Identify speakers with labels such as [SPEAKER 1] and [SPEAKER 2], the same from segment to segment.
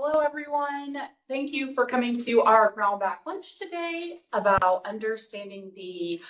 [SPEAKER 1] Hello, everyone. Thank you for coming to our Groundback lunch today about understanding the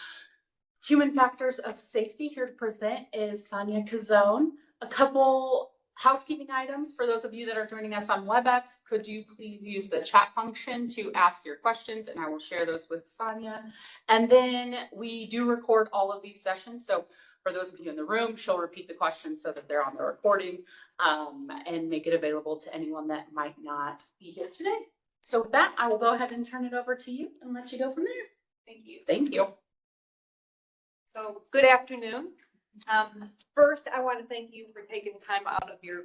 [SPEAKER 1] human factors of safety. Here to present is Sonia Cazone. A couple housekeeping items for those of you that are joining us on WebEx. Could you please use the chat function to ask your questions, and I will share those with Sonia. And then we do record all of these sessions. So for those of you in the room, she'll repeat the questions so that they're on the recording and make it available to anyone that might not be here today. So with that, I will go ahead and turn it over to you and let you go from there.
[SPEAKER 2] Thank you.
[SPEAKER 1] Thank you.
[SPEAKER 2] So good afternoon. First, I want to thank you for taking time out of your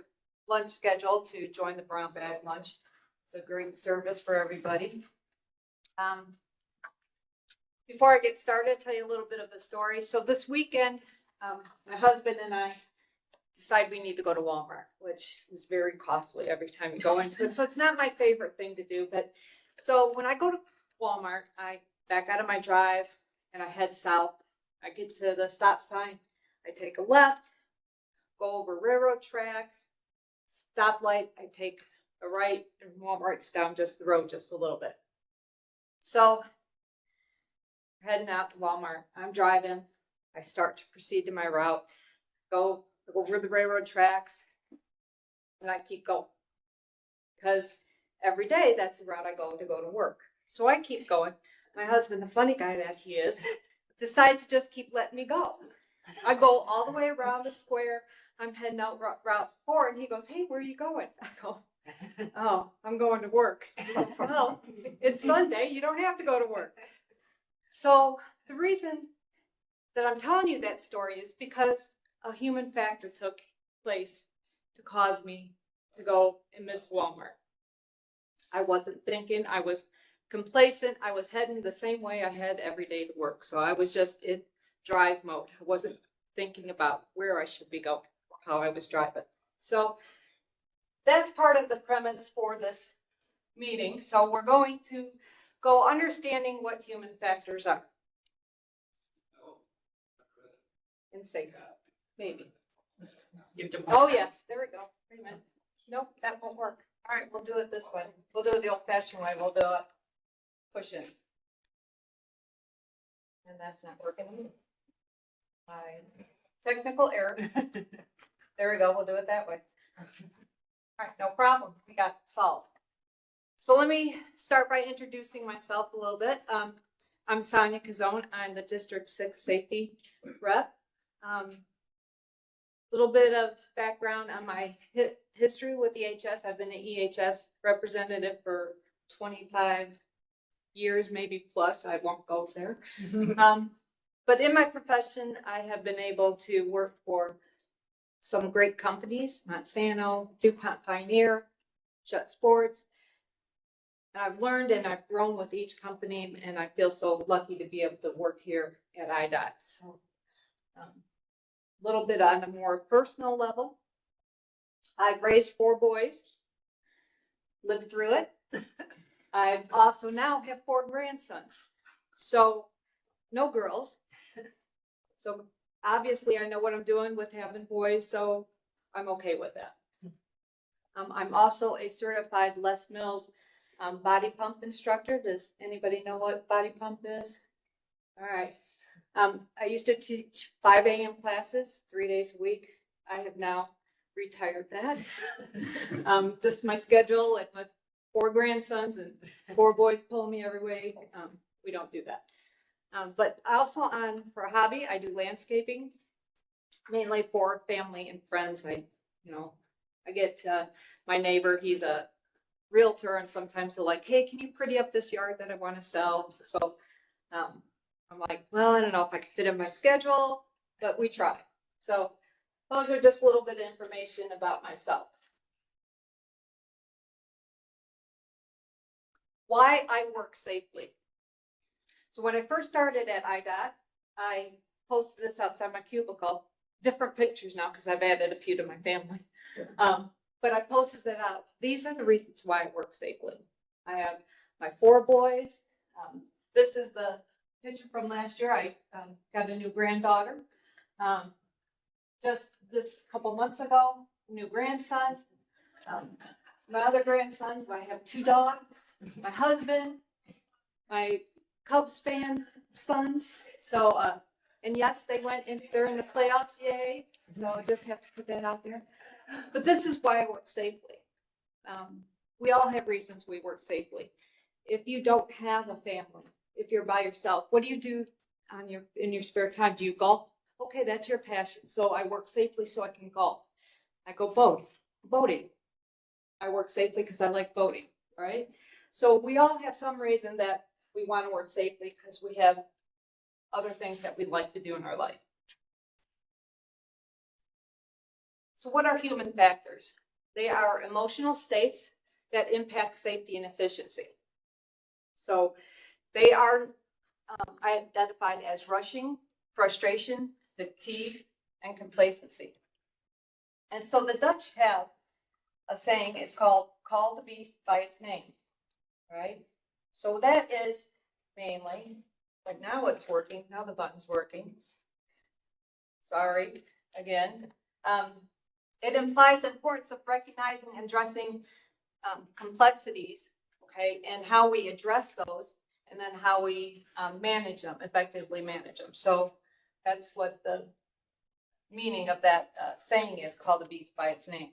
[SPEAKER 2] lunch schedule to join the Brown Bag Lunch. It's a great service for everybody. Before I get started, I'll tell you a little bit of a story. So this weekend, my husband and I decide we need to go to Walmart, which is very costly every time you go into it. So it's not my favorite thing to do. But so when I go to Walmart, I back out of my drive and I head south. I get to the stop sign. I take a left, go over railroad tracks, stoplight. I take a right, and Walmart's down just the road just a little bit. So heading out to Walmart. I'm driving. I start to proceed to my route. Go over the railroad tracks, and I keep going because every day that's the route I go to work. So I keep going. My husband, the funny guy that he is, decides to just keep letting me go. I go all the way around the square. I'm heading out route 4, and he goes, "Hey, where are you going?" I go, "Oh, I'm going to work." He goes, "Well, it's Sunday. You don't have to go to work." So the reason that I'm telling you that story is because a human factor took place to cause me to go and miss Walmart. I wasn't thinking. I was complacent. I was heading the same way I head every day to work. So I was just in drive mode. I wasn't thinking about where I should be going or how I was driving. So that's part of the premise for this meeting. So we're going to go understanding what human factors are. And say, maybe. Oh, yes, there we go. Wait a minute. Nope, that won't work. All right, we'll do it this way. We'll do it the old-fashioned way. We'll do it push in. And that's not working. Technical error. There we go. We'll do it that way. All right, no problem. We got it solved. So let me start by introducing myself a little bit. I'm Sonia Cazone. I'm the District 6 Safety Rep. Little bit of background on my history with EHS. I've been an EHS representative for 25 years, maybe plus. I won't go there. But in my profession, I have been able to work for some great companies: Monsanto, DuPont Pioneer, Jet Sports. And I've learned and I've grown with each company, and I feel so lucky to be able to work here at IDOT. So, a little bit on a more personal level. I've raised 4 boys, lived through it. I also now have 4 grandsons. So no girls. So obviously I know what I'm doing with having boys, so I'm okay with that. I'm also a certified Les Mills body pump instructor. Does anybody know what body pump is? All right. I used to teach 5 a.m. classes 3 days a week. I have now retired that. This is my schedule, and with 4 grandsons and 4 boys pulling me every way, we don't do that. But also for a hobby, I do landscaping, mainly for family and friends. I get my neighbor, he's a realtor, and sometimes they're like, "Hey, can you pretty up this yard that I want to sell?" So I'm like, well, I don't know if I can fit in my schedule, but we try. So those are just a little bit of information about myself. Why I work safely. So when I first started at IDOT, I posted this outside my cubicle. Different pictures now because I've added a few to my family. But I posted that out. These are the reasons why I work safely. I have my 4 boys. This is the picture from last year. I got a new granddaughter. Just this couple months ago, new grandson. my other grandsons, I have 2 dogs, my husband, my Cubs fan sons. So, and yes, they're in the playoffs, yay. So I just have to put that out there. But this is why I work safely. We all have reasons we work safely. If you don't have a family, if you're by yourself, what do you do in your spare time? Do you golf? Okay, that's your passion. So I work safely so I can golf. I go boating. I work safely because I like boating, right? So we all have some reason that we want to work safely because we have other things that we'd like to do in our life. So what are human factors? They are emotional states that impact safety and efficiency. So they are identified as rushing, frustration, fatigue, and complacency. And so the Dutch have a saying, it's called "call the beast by its name," right? So that is mainly, but now it's working, now the button's working. Sorry, again. It implies the importance of recognizing and addressing complexities, okay, and how we address those, and then how we manage them, effectively manage them. So that's what the meaning of that saying is, "call the beast by its name."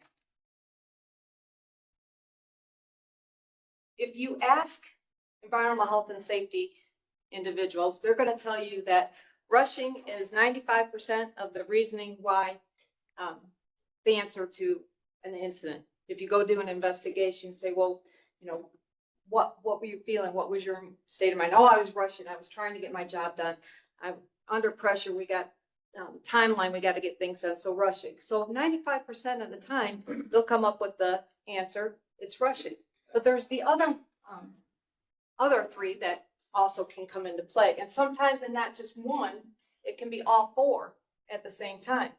[SPEAKER 2] If you ask environmental health and safety individuals, they're going to tell you that rushing is 95% of the reasoning why the answer to an incident. If you go do an investigation, say, well, you know, what were you feeling? What was your state of mind? Oh, I was rushing. I was trying to get my job done. I'm under pressure. We got timeline. We got to get things done. So rushing. So 95% of the time, they'll come up with the answer. It's rushing. But there's the other 3 that also can come into play. And sometimes, and not just one, it can be all 4 at the same time.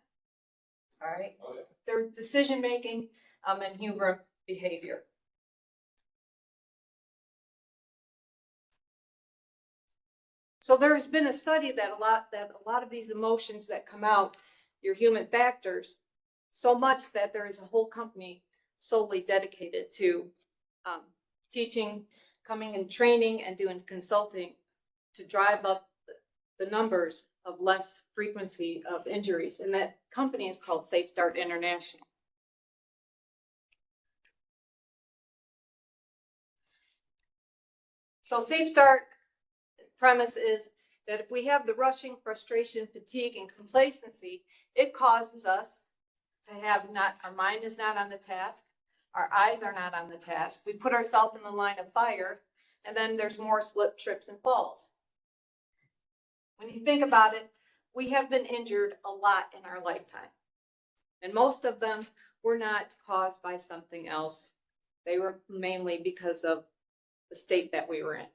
[SPEAKER 2] All right. Okay. They're decision making and human behavior. So there has been a study that a lot of these emotions that come out, your human factors, so much that there is a whole company solely dedicated to teaching, coming and training and doing consulting to drive up the numbers of less frequency of injuries. And that company is called Safe Start International. So Safe Start premise is that if we have the rushing, frustration, fatigue, and complacency, it causes us to have our mind is not on the task, our eyes are not on the task. We put ourselves in the line of fire, and then there's more slip, trips, and falls. When you think about it, we have been injured a lot in our lifetime. And most of them were not caused by something else. They were mainly because of the state that we were in.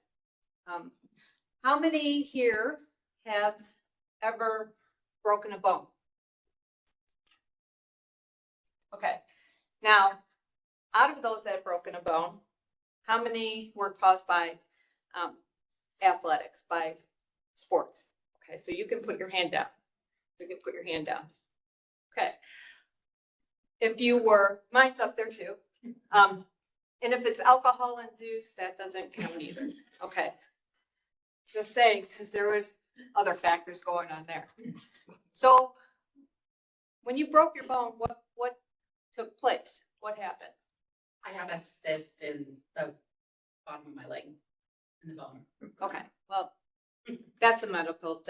[SPEAKER 2] How many here have ever broken a bone? Okay. Now, out of those that have broken a bone, how many were caused by athletics, by sports? Okay, so you can put your hand down. You can put your hand down. Okay. If you were, mine's up there too. And if it's alcohol induced, that doesn't count either. Okay. Just saying, because there was other factors going on there. So when you broke your bone, what took place? What happened?
[SPEAKER 1] I had a cyst in the bottom of my leg, in the bone.
[SPEAKER 2] Okay, well, that's a medical,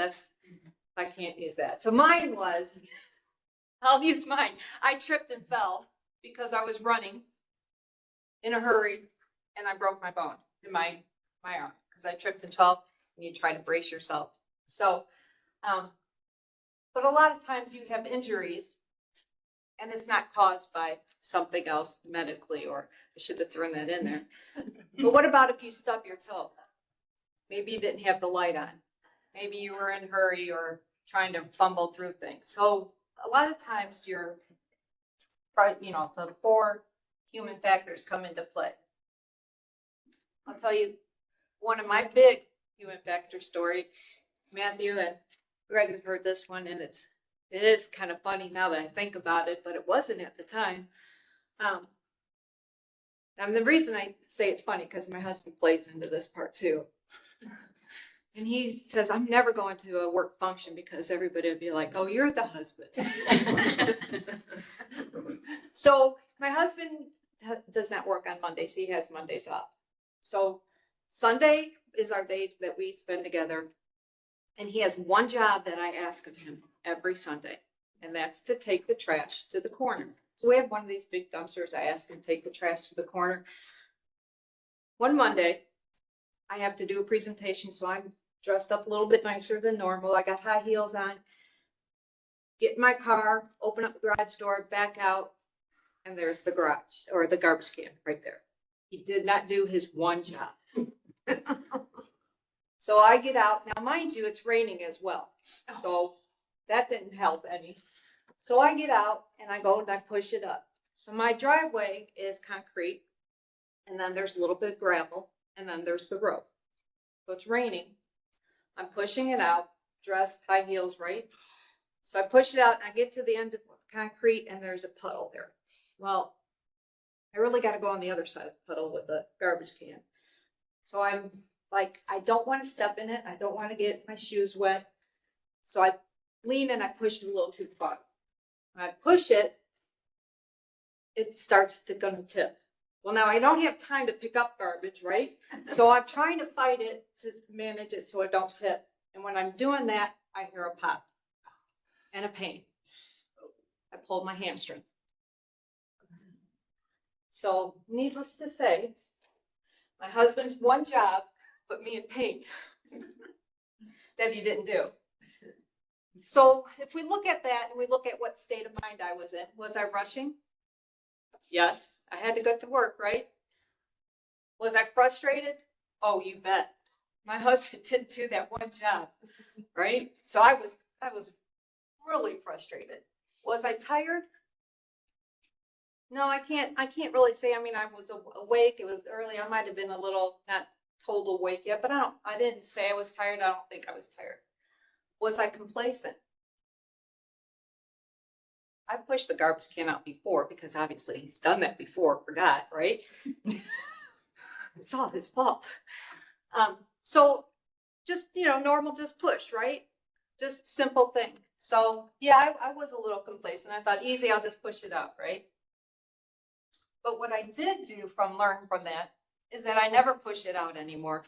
[SPEAKER 2] I can't use that. So mine was, I'll use mine. I tripped and fell because I was running in a hurry and I broke my bone in my arm because I tripped and fell and you try to brace yourself. So, but a lot of times you have injuries and it's not caused by something else medically, or I should have thrown that in there. But what about if you stub your toe? Maybe you didn't have the light on. Maybe you were in a hurry or trying to fumble through things. So a lot of times the 4 human factors come into play. I'll tell you one of my big human factor story. Matthew and Greg have heard this one, and it is kind of funny now that I think about it, but it wasn't at the time. And the reason I say it's funny, because my husband plays into this part too. And he says, I'm never going to a work function because everybody would be like, oh, you're the husband. So my husband does not work on Mondays. He has Mondays off. So Sunday is our day that we spend together. And he has one job that I ask of him every Sunday, and that's to take the trash to the corner. So we have one of these big dumpsters. I ask him to take the trash to the corner. One Monday, I have to do a presentation, so I'm dressed up a little bit nicer than normal. I got high heels on. Get in my car, open up the garage door, back out, and there's the garage, or the garbage can right there. He did not do his one job. So I get out. Now, mind you, it's raining as well. So that didn't help any. So I get out and I go and I push it up. So my driveway is concrete, and then there's a little bit of gravel, and then there's the road. So it's raining. I'm pushing it out, dressed, high heels, right? So I push it out and I get to the end of the concrete and there's a puddle there. Well, I really got to go on the other side of the puddle with the garbage can. So I'm like, I don't want to step in it. I don't want to get my shoes wet. So I lean and I push it a little too far. When I push it, it starts to gonna tip. Well, now I don't have time to pick up garbage, right? So I'm trying to fight it to manage it so it don't tip. And when I'm doing that, I hear a pop and a pain. I pulled my hamstring. So needless to say, my husband's one job put me in pain that he didn't do. So if we look at that and we look at what state of mind I was I rushing? Yes, I had to go to work, right? Was I frustrated? Oh, you bet. My husband didn't do that one job, right? So I was really frustrated. Was I tired? No, I can't really say. I mean, I was awake. It was early. I might have been a little not total awake yet, but I didn't say I was tired. I don't think I was tired. Was I complacent? I pushed the garbage can out before because obviously he's done that before, forgot, right? It's all his fault. So just, normal, just push, right? Just simple thing. So yeah, I was a little complacent. I thought, easy, I'll just push it out, right? But what I did do learn from that is that I never push it out anymore.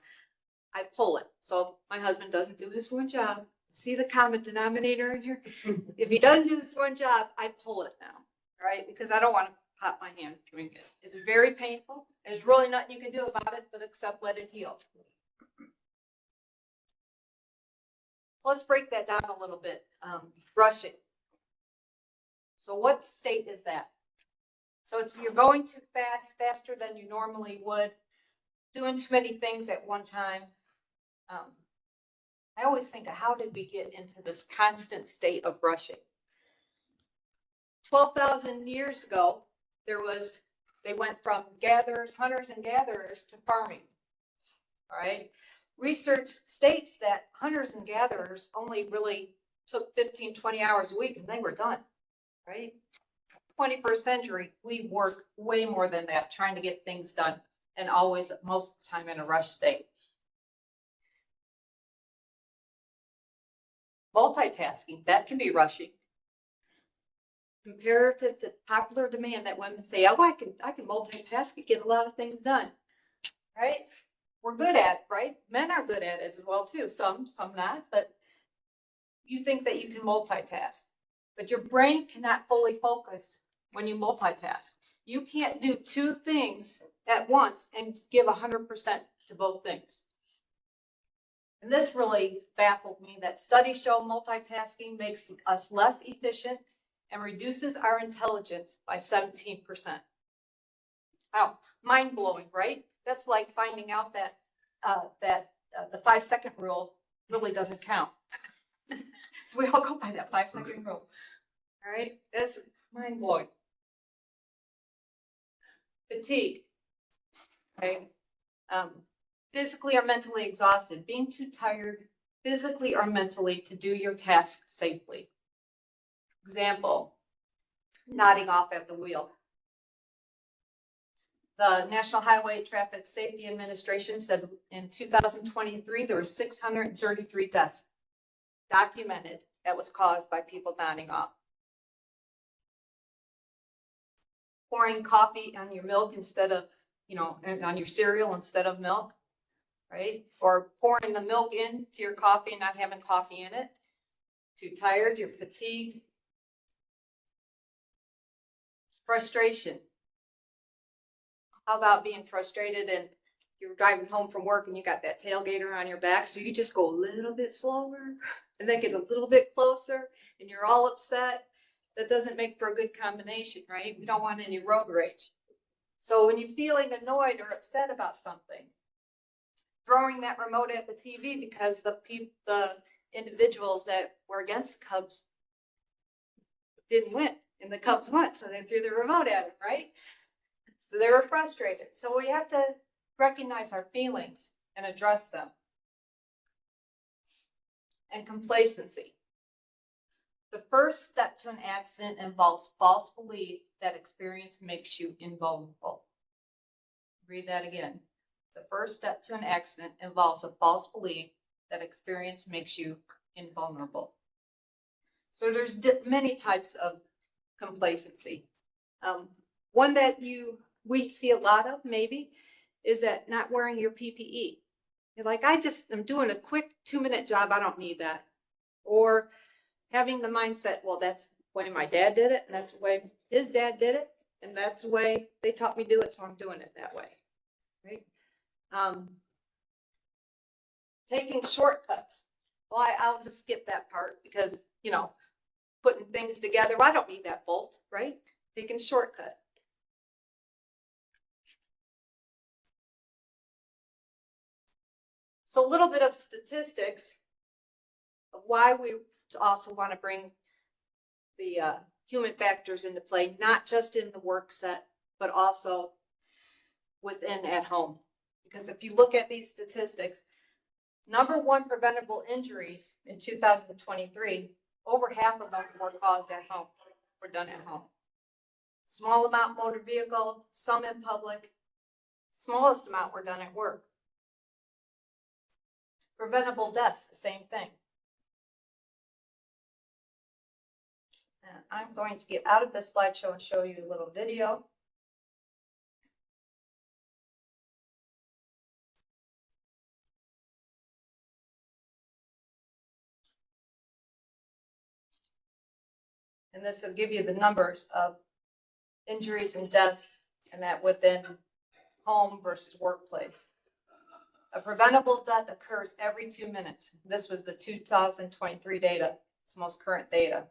[SPEAKER 2] I pull it. So my husband doesn't do his one job. See the common denominator in here? If he doesn't do this one job, I pull it now, right? Because I don't want to pop my hand doing it. It's very painful. There's really nothing you can do about it, but except let it heal. Let's break that down a little bit. Rushing. So what state is that? So you're going too fast, faster than you normally would, doing too many things at one time. I always think of how did we get into this constant state of rushing? 12,000 years ago, they went from hunters and gatherers to farming. All right. Research states that hunters and gatherers only really took 15, 20 hours a week and they were done. Right. 21st century, we work way more than that trying to get things done, and always most of the time in a rush state. Multitasking, that can be rushing. Comparative to popular demand that women say, oh, I can multitask and get a lot of things done, right? We're good at it, right? Men are good at it as well too. Some not, but you think that you can multitask, but your brain cannot fully focus when you multitask. You can't do two things at once and give 100% to both things. And this really baffled me that studies show multitasking makes us less efficient and reduces our intelligence by 17%. Wow, mind blowing, right? That's like finding out that the 5-second rule really doesn't count. So we all go by that 5-second rule. All right, that's mind blowing. Fatigue, right? Physically or mentally exhausted, being too tired physically or mentally to do your task safely. Example, nodding off at the wheel. The National Highway Traffic Safety Administration said in 2023, there were 633 deaths documented that was caused by people nodding off. Pouring coffee on your milk instead of, on your cereal instead of milk, right? Or pouring the milk into your coffee and not having coffee in it. Too tired, you're fatigued. Frustration. How about being frustrated and you're driving home from work and you got that tailgater on your back, so you just go a little bit slower and then get a little bit closer and you're all upset? That doesn't make for a good combination, right? We don't want any road rage. So when you're feeling annoyed or upset about something, throwing that remote at the TV because the individuals that were against the Cubs didn't win and the Cubs won, so they threw the remote at them, right? So they were frustrated. So we have to recognize our feelings and address them. And complacency. The first step to an accident involves false belief that experience makes you invulnerable. Read that again. The first step to an accident involves a false belief that experience makes you invulnerable. So there's many types of complacency. One that we see a lot of maybe is that not wearing your PPE. You're like, I'm doing a quick 2-minute job. I don't need that. Or having the mindset, well, that's the way my dad did it, and that's the way his dad did it, and that's the way they taught me to do it, so I'm doing it that way, right? Taking shortcuts. Well, I'll just skip that part because, putting things together, well, I don't need that bolt, right? Taking a shortcut. So a little bit of statistics of why we also want to bring the human factors into play, not just in the work set, but also within at home. Because if you look at these statistics, #1 preventable injuries in 2023, over half of them were caused at home, were done at home. Small amount motor vehicle, some in public, smallest amount were done at work. Preventable deaths, the same thing. And I'm going to get out of this slideshow and show you a little video. And this will give you the numbers of injuries and deaths, and that within home versus workplace. A preventable death occurs every 2 minutes. This was the 2023 data. It's the most current data.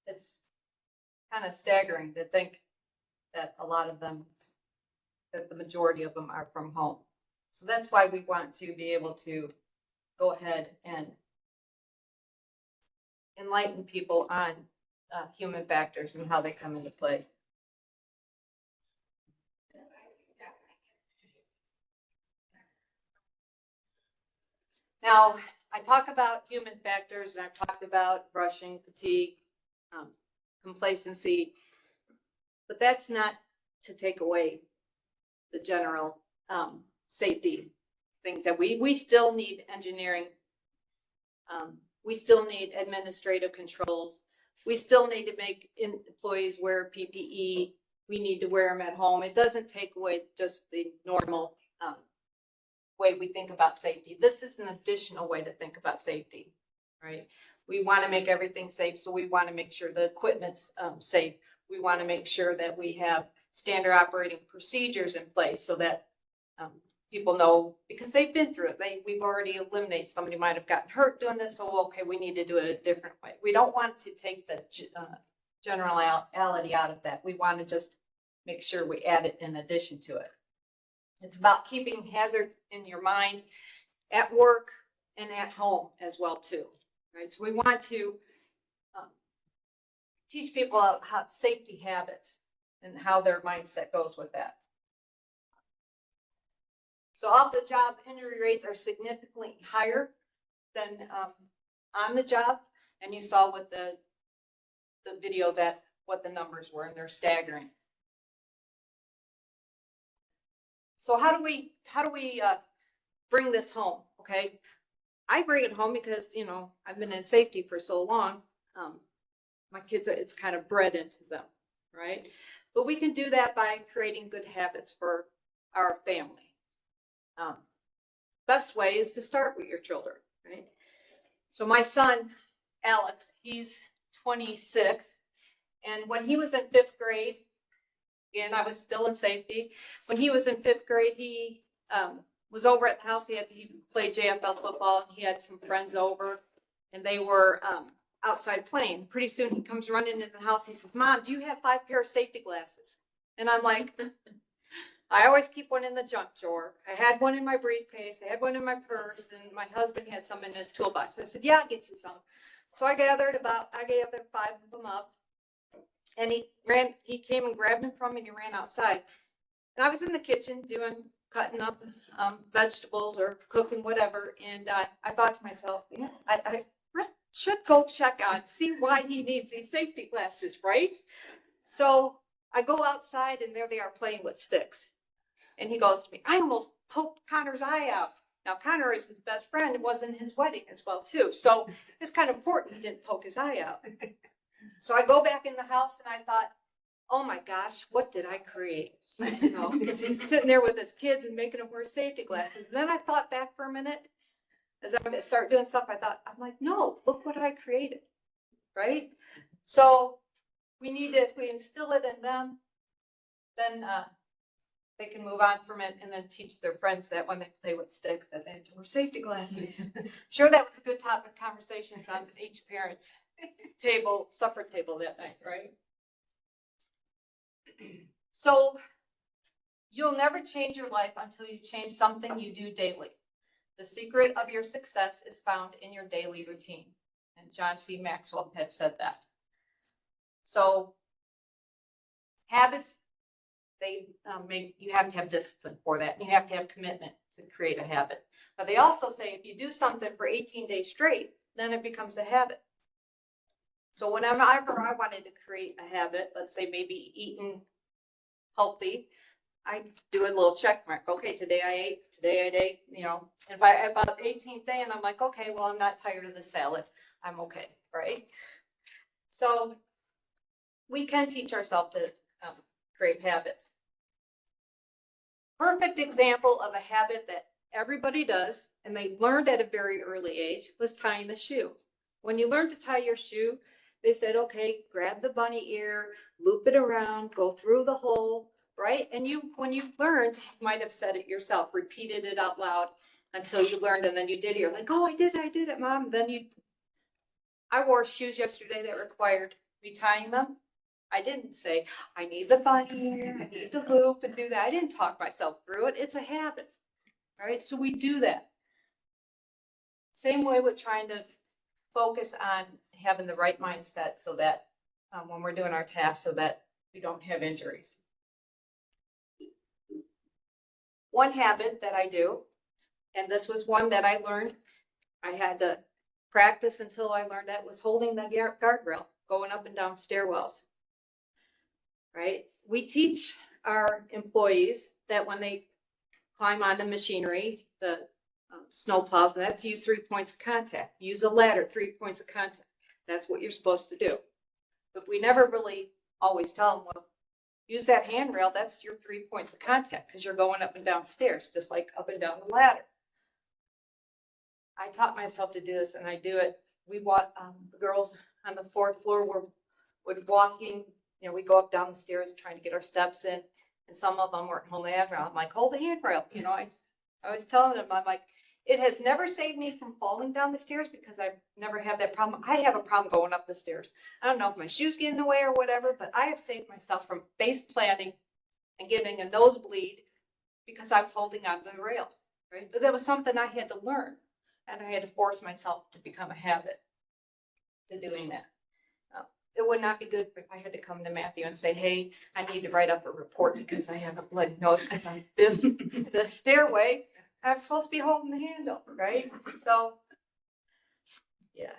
[SPEAKER 2] It's kind of staggering to think that a lot of them, that the majority of them are from home. So that's why we want to be able to go ahead and enlighten people on human factors and how they come into play. Now, I talk about human factors and I've talked about rushing, fatigue, complacency, but that's not to take away the general safety things that we still need engineering. We still need administrative controls. We still need to make employees wear PPE. we need to wear them at home. It doesn't take away just the normal way we think about safety. This is an additional way to think about safety, right? We want to make everything safe, so we want to make sure the equipment's safe. We want to make sure that we have standard operating procedures in place so that people know, because they've been through it. We've already eliminated, somebody might have gotten hurt doing this, so okay, we need to do it a different way. We don't want to take the generality out of that. We want to just make sure we add it in addition to it. It's about keeping hazards in your mind at work and at home as well too, right? So we want to teach people how safety habits and how their mindset goes with that. So off the job injury rates are significantly higher than on the job. And you saw with the video that what the numbers were, and they're staggering. So how do we bring this home? Okay, I bring it home because, you know, I've been in safety for so long. My kids, it's kind of bred into them, right? But we can do that by creating good habits for our family. Best way is to start with your children, right? So my son, Alex, he's 26. And when he was in 5th grade, again, I was still in safety. When he was in 5th grade, he was over at the house. He played JFL football, and he had some friends over, and they were outside playing. Pretty soon he comes running into the house. He says, "Mom, do you have 5 pair of safety glasses?" And I'm like, I always keep one in the junk drawer. I had one in my briefcase. I had one in my purse, and my husband had some in his toolbox. I said, "Yeah, I'll get you some." So I gathered 5 of them up, and he came and grabbed them from me, and he ran outside. And I was in the kitchen cutting up vegetables or cooking whatever. And I thought to myself, yeah, I should go check on, see why he needs these safety glasses, right? So I go outside, and there they are playing with sticks. And he goes to me, "I almost poked Connor's eye out." Now, Connor is his best friend. It was in his wedding as well, too. So it's kind of important he didn't poke his eye out. So I go back in the house, and I thought, oh my gosh, what did I create? You know, because he's sitting there with his kids and making them wear safety glasses. And then I thought back for a minute. As I start doing stuff, I'm like, no, look what I created, right? So if we instill it in them, then they can move on from it and then teach their friends that when they play with sticks, that they have to wear safety glasses. Sure, that was a good topic of conversations on each parent's supper table that night, right? So you'll never change your life until you change something you do daily. The secret of your success is found in your daily routine. And John C. Maxwell had said that. So habits, you have to have discipline for that. And you have to have commitment to create a habit. But they also say if you do something for 18 days straight, then it becomes a habit. So whenever I wanted to create a habit, let's say maybe eating healthy, I do a little check mark. Okay, today I ate, you know, and by about the 18th day, and I'm like, okay, well, I'm not tired of the salad. I'm okay, right? So we can teach ourselves to create habits. Perfect example of a habit that everybody does, and they learned at a very early age, was tying the shoe. When you learn to tie your shoe, they said, okay, grab the bunny ear, loop it around, go through the hole, right? And when you learned, you might have said it yourself, repeated it out loud until you learned, and then you did it. You're like, oh, I did it, Mom. Then I wore shoes yesterday that required me tying them. I didn't say, I need the bunny ear, I need the loop and do that. I didn't talk myself through it. It's a habit, all right? So we do that. Same way with trying to focus on having the right mindset so that when we're doing our tasks, so that we don't have injuries. One habit that I do, and this was one that I learned, I had to practice until I learned that, was holding the guardrail, going up and down stairwells, right? We teach our employees that when they climb on the machinery, the snow plows, and that's to use 3 points of contact. Use a ladder, 3 points of contact. That's what you're supposed to do. But we never really always tell them, well, use that handrail, that's your 3 points of contact because you're going up and down stairs, just like up and down the ladder. I taught myself to do this and I do it. We walk, the girls on the 4th floor would walking, we go up down the stairs trying to get our steps in. And some of them weren't holding the handrail. I'm like, hold the handrail. I was telling them, I'm like, it has never saved me from falling down the stairs because I've never had that problem. I have a problem going up the stairs. I don't know if my shoes get in the way or whatever, but I have saved myself from face planting and getting a nosebleed because I was holding onto the rail, right? But that was something I had to learn, and I had to force myself to become a habit to doing that. It would not be good if I had to come to Matthew and say, hey, I need to write up a report because I have a bloody nose because I've been the stairway. I'm supposed to be holding the handle, right? So, yeah,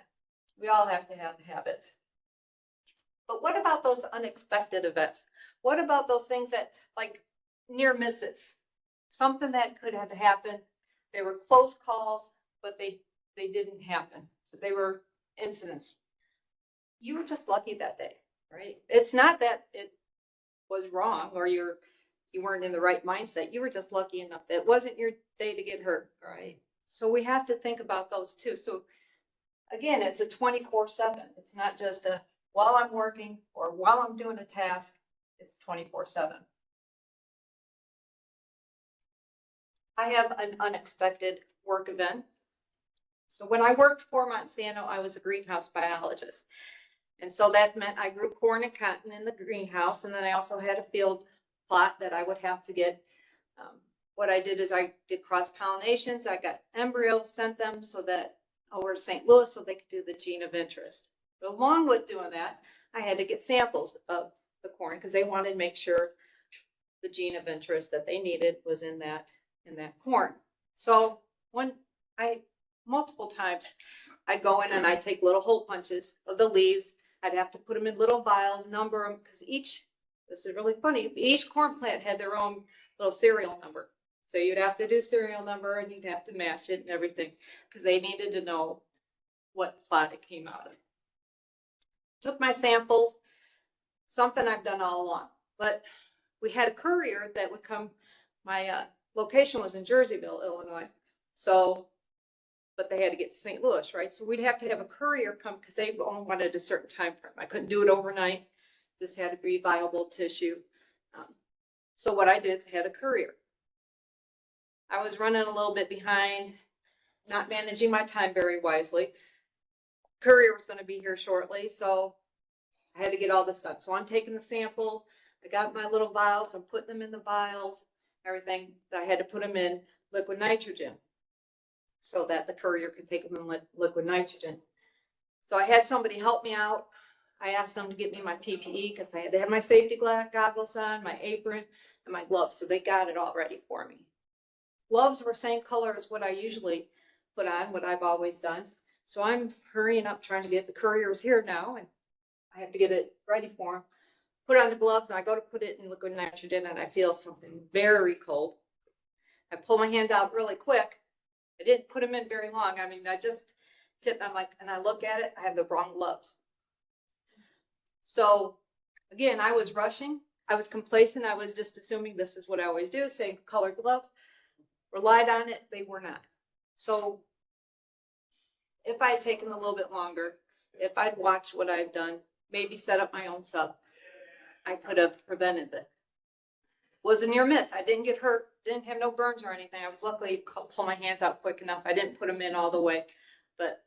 [SPEAKER 2] we all have to have habits. But what about those unexpected events? What about those things that, like, near misses? Something that could have happened. They were close calls, but they didn't happen. They were incidents. You were just lucky that day, right? It's not that it was wrong or you weren't in the right mindset. You were just lucky enough that it wasn't your day to get hurt, right? So we have to think about those too. So again, it's a 24/7. It's not just a while I'm working or while I'm doing a task. It's 24/7. I have an unexpected work event. So when I worked for Monsanto, I was a greenhouse biologist. And so that meant I grew corn and cotton in the greenhouse. And then I also had a field plot that I would have to get. What I did is I did cross pollinations. I got embryos, sent them so that over to St. Louis so they could do the gene of interest. But along with doing that, I had to get samples of the corn because they wanted to make sure the gene of interest that they needed was in that corn. So multiple times I'd go in and I'd take little hole punches of the leaves. I'd have to put them in little vials, number them, because this is really funny, each corn plant had their own little serial number. So you'd have to do serial number and you'd have to match it and everything because they needed to know what plot it came out of. Took my samples, something I've done all along. But we had a courier that would come, my location was in Jerseyville, Illinois. So but they had to get to St. Louis, right? So we'd have to have a courier come because they only wanted a certain time frame. I couldn't do it overnight. This had to be viable tissue. So what I did, had a courier. I was running a little bit behind, not managing my time very wisely. Courier was going to be here shortly, so I had to get all this done. So I'm taking the samples. I got my little vials. I'm putting them in the vials, everything. I had to put them in liquid nitrogen, so that the courier could take them in liquid nitrogen. So I had somebody help me out. I asked them to get me my PPE because I had to have my safety goggles on, my apron, and my gloves. So they got it all ready for me. Gloves were same color as what I usually put on, what I've always done. So I'm hurrying up trying to get the couriers here now, and I have to get it ready for them. Put on the gloves, and I go to put it in liquid nitrogen, and I feel something very cold. I pull my hand out really quick. I didn't put them in very long. I mean, I just tipped, and I look at it, I have the wrong gloves. So again, I was rushing. I was complacent. I was just assuming this is what I always do, same color gloves. Relied on it. They were not. So if I had taken a little bit longer, if I'd watched what I've done, maybe set up my own sub, I could have prevented it. Was a near miss. I didn't get hurt, didn't have no burns or anything. I was luckily pull my hands out quick enough. I didn't put them in all the way, but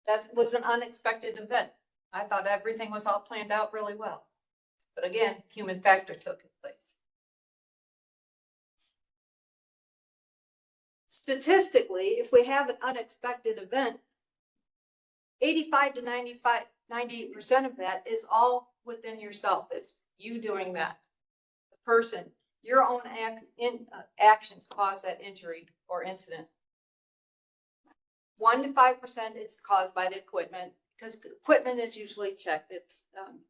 [SPEAKER 2] that was an unexpected event. I thought everything was all planned out really well. But again, human factor took place. Statistically, if we have an unexpected event, 85 to 98% of that is all within yourself. It's you doing that. The person, your own actions cause that injury or incident. 1 to 5% is caused by the equipment, because equipment is usually checked. It's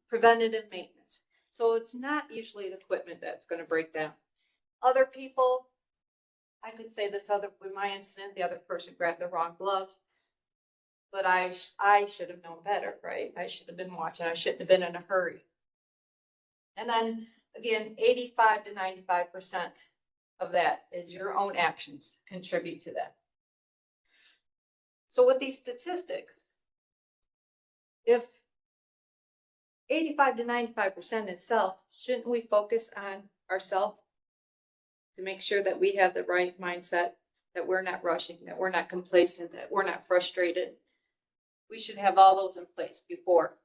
[SPEAKER 2] preventative maintenance. So it's not usually the equipment that's going to break down. Other people, I could say with my incident, the other person grabbed the wrong gloves, but I should have known better, right? I should have been watching. I shouldn't have been in a hurry. And then again, 85 to 95% of that is your own actions contribute to that. So with these statistics, if 85 to 95% is self, shouldn't we focus on ourselves to make sure that we have the right mindset, that we're not rushing, that we're not complacent, that we're not frustrated? We should have all those in place before,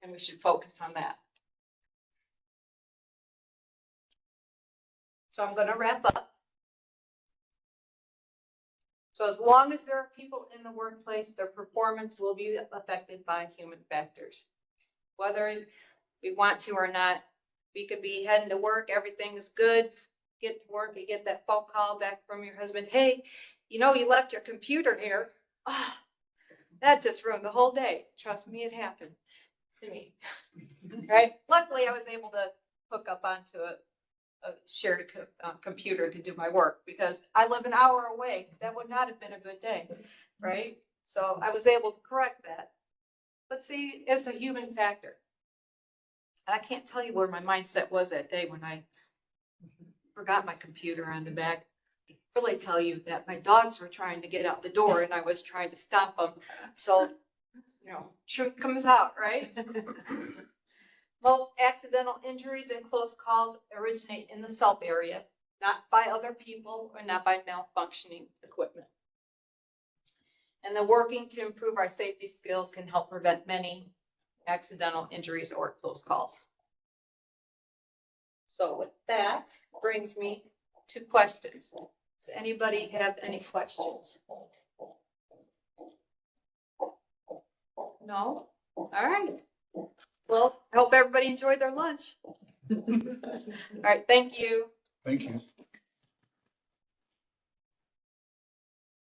[SPEAKER 2] and we should focus on that. So I'm going to wrap up. So as long as there are people in the workplace, their performance will be affected by human factors. Whether we want to or not, we could be heading to work, everything is good, get to work, you get that phone call back from your husband, hey, you know, you left your computer here. Oh, that just ruined the whole day. Trust me, it happened to me. Right? Luckily, I was able to hook up onto a shared computer to do my work because I live an hour away. That would not have been a good day, right? So I was able to correct that. But see, it's a human factor. And I can't tell you where my mindset was that day when I forgot my computer on the back. Really tell you that my dogs were trying to get out the door and I was trying to stop them. So, you know, truth comes out, right? Most accidental injuries and close calls originate in the self area, not by other people or not by malfunctioning equipment. And then working to improve our safety skills can help prevent many accidental injuries or close calls. So with that brings me to questions. Does anybody have any questions? No? All right. Well, I hope everybody enjoyed their lunch. All right, thank you.
[SPEAKER 3] Thank you.